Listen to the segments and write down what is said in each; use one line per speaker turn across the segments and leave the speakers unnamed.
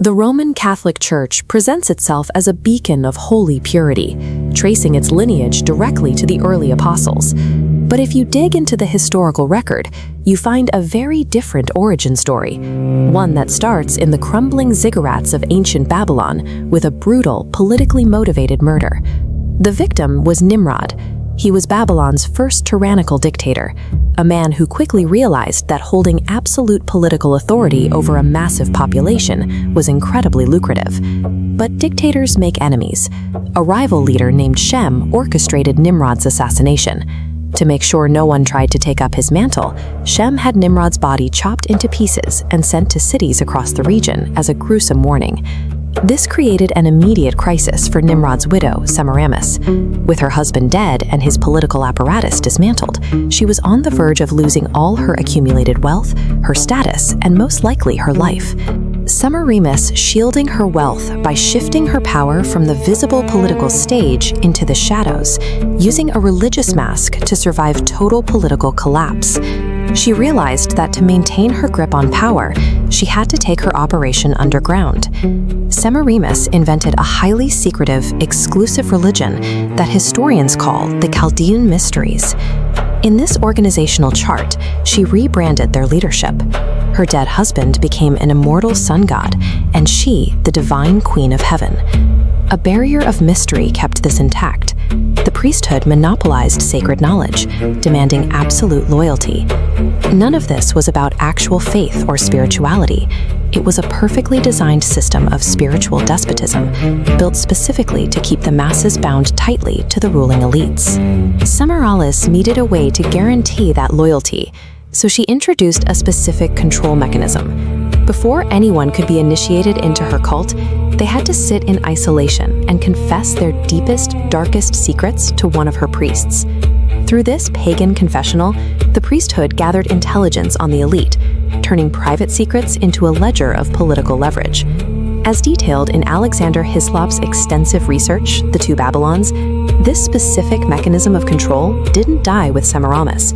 The Roman Catholic Church presents itself as a beacon of holy purity, tracing its lineage directly to the early apostles. But if you dig into the historical record, you find a very different origin story, one that starts in the crumbling ziggurats of ancient Babylon with a brutal, politically motivated murder. The victim was Nimrod. He was Babylon's first tyrannical dictator, a man who quickly realized that holding absolute political authority over a massive population was incredibly lucrative. But dictators make enemies. A rival leader named Shem orchestrated Nimrod's assassination. To make sure no one tried to take up his mantle, Shem had Nimrod's body chopped into pieces and sent to cities across the region as a gruesome warning. This created an immediate crisis for Nimrod's widow, Semiramis. With her husband dead and his political apparatus dismantled, she was on the verge of losing all her accumulated wealth, her status, and most likely her life. Semiramis shielding her wealth by shifting her power from the visible political stage into the shadows, using a religious mask to survive total political collapse. She realized that to maintain her grip on power, she had to take her operation underground. Semiramis invented a highly secretive, exclusive religion that historians call the Chaldean Mysteries. In this organizational chart, she rebranded their leadership. Her dead husband became an immortal sun god, and she, the divine queen of heaven. A barrier of mystery kept this intact. The priesthood monopolized sacred knowledge, demanding absolute loyalty. None of this was about actual faith or spirituality. It was a perfectly designed system of spiritual despotism, built specifically to keep the masses bound tightly to the ruling elites. Semiramis needed a way to guarantee that loyalty, so she introduced a specific control mechanism. Before anyone could be initiated into her cult, they had to sit in isolation and confess their deepest, darkest secrets to one of her priests. Through this pagan confessional, the priesthood gathered intelligence on the elite, turning private secrets into a ledger of political leverage. As detailed in Alexander Hislop's extensive research, The Two Babylons, this specific mechanism of control didn't die with Semiramis.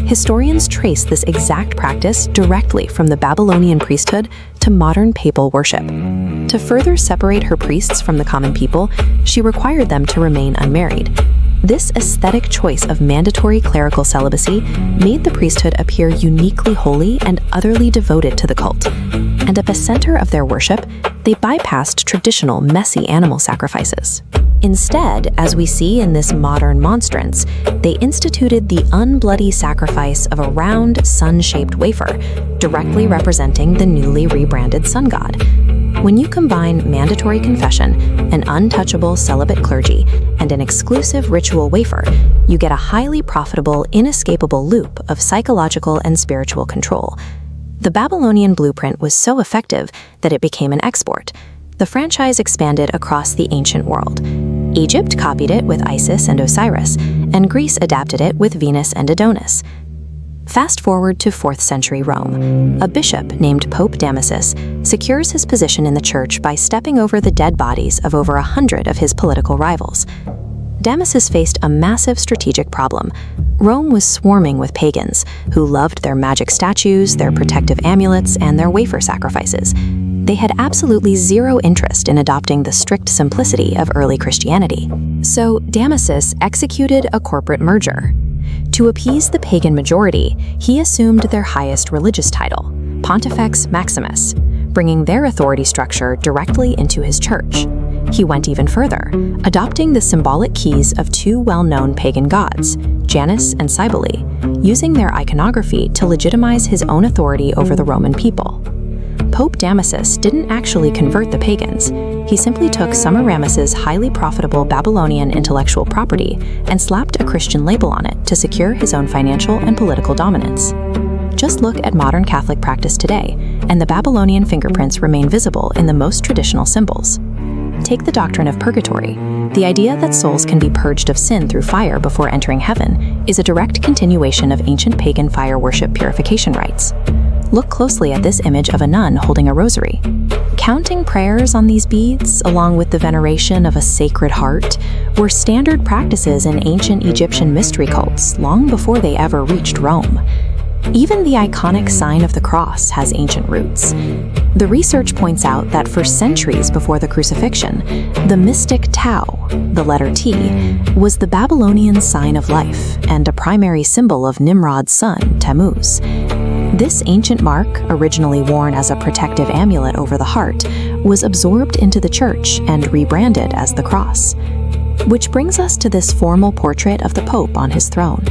Historians trace this exact practice directly from the Babylonian priesthood to modern papal worship. To further separate her priests from the common people, she required them to remain unmarried. This aesthetic choice of mandatory clerical celibacy made the priesthood appear uniquely holy and utterly devoted to the cult. And at the center of their worship, they bypassed traditional messy animal sacrifices. Instead, as we see in this modern monstrance, they instituted the unbloody sacrifice of a round, sun-shaped wafer, directly representing the newly rebranded sun god. When you combine mandatory confession, an untouchable celibate clergy, and an exclusive ritual wafer, you get a highly profitable, inescapable loop of psychological and spiritual control. The Babylonian blueprint was so effective that it became an export. The franchise expanded across the ancient world. Egypt copied it with Isis and Osiris, and Greece adapted it with Venus and Adonis. Fast forward to 4th century Rome. A bishop named Pope Damasus secures his position in the church by stepping over the dead bodies of over 100 of his political rivals. Damasus faced a massive strategic problem. Rome was swarming with pagans who loved their magic statues, their protective amulets, and their wafer sacrifices. They had absolutely zero interest in adopting the strict simplicity of early Christianity. So Damasus executed a corporate merger. To appease the pagan majority, he assumed their highest religious title, Pontifex Maximus, bringing their authority structure directly into his church. He went even further, adopting the symbolic keys of two well-known pagan gods, Janus and Cybele, using their iconography to legitimize his own authority over the Roman people. Pope Damasus didn't actually convert the pagans. He simply took Semiramis's highly profitable Babylonian intellectual property and slapped a Christian label on it to secure his own financial and political dominance. Just look at modern Catholic practice today, and the Babylonian fingerprints remain visible in the most traditional symbols. Take the doctrine of purgatory. The idea that souls can be purged of sin through fire before entering heaven is a direct continuation of ancient pagan fire worship purification rites. Look closely at this image of a nun holding a rosary. Counting prayers on these beads, along with the veneration of a sacred heart, were standard practices in ancient Egyptian mystery cults long before they ever reached Rome. Even the iconic sign of the cross has ancient roots. The research points out that for centuries before the crucifixion, the mystic Tau, the letter T, was the Babylonian sign of life and a primary symbol of Nimrod's son, Tammuz. This ancient mark, originally worn as a protective amulet over the heart, was absorbed into the church and rebranded as the cross. Which brings us to this formal portrait of the Pope on his throne.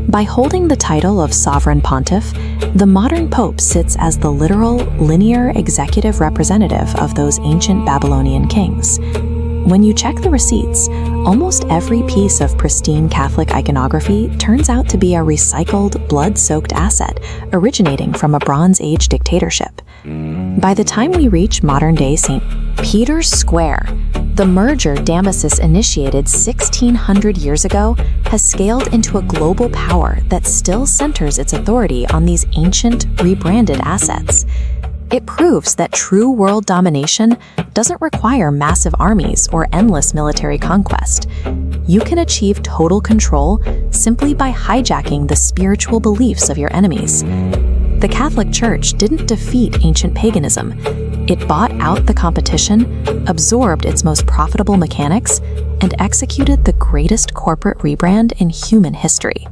By holding the title of Sovereign Pontiff, the modern Pope sits as the literal, linear executive representative of those ancient Babylonian kings. When you check the receipts, almost every piece of pristine Catholic iconography turns out to be a recycled, blood-soaked asset originating from a Bronze Age dictatorship. By the time we reach modern-day St. Peter's Square, the merger Damasus initiated 1,600 years ago has scaled into a global power that still centers its authority on these ancient, rebranded assets. It proves that true world domination doesn't require massive armies or endless military conquest. You can achieve total control simply by hijacking the spiritual beliefs of your enemies. The Catholic Church didn't defeat ancient paganism. It bought out the competition, absorbed its most profitable mechanics, and executed the greatest corporate rebrand in human history.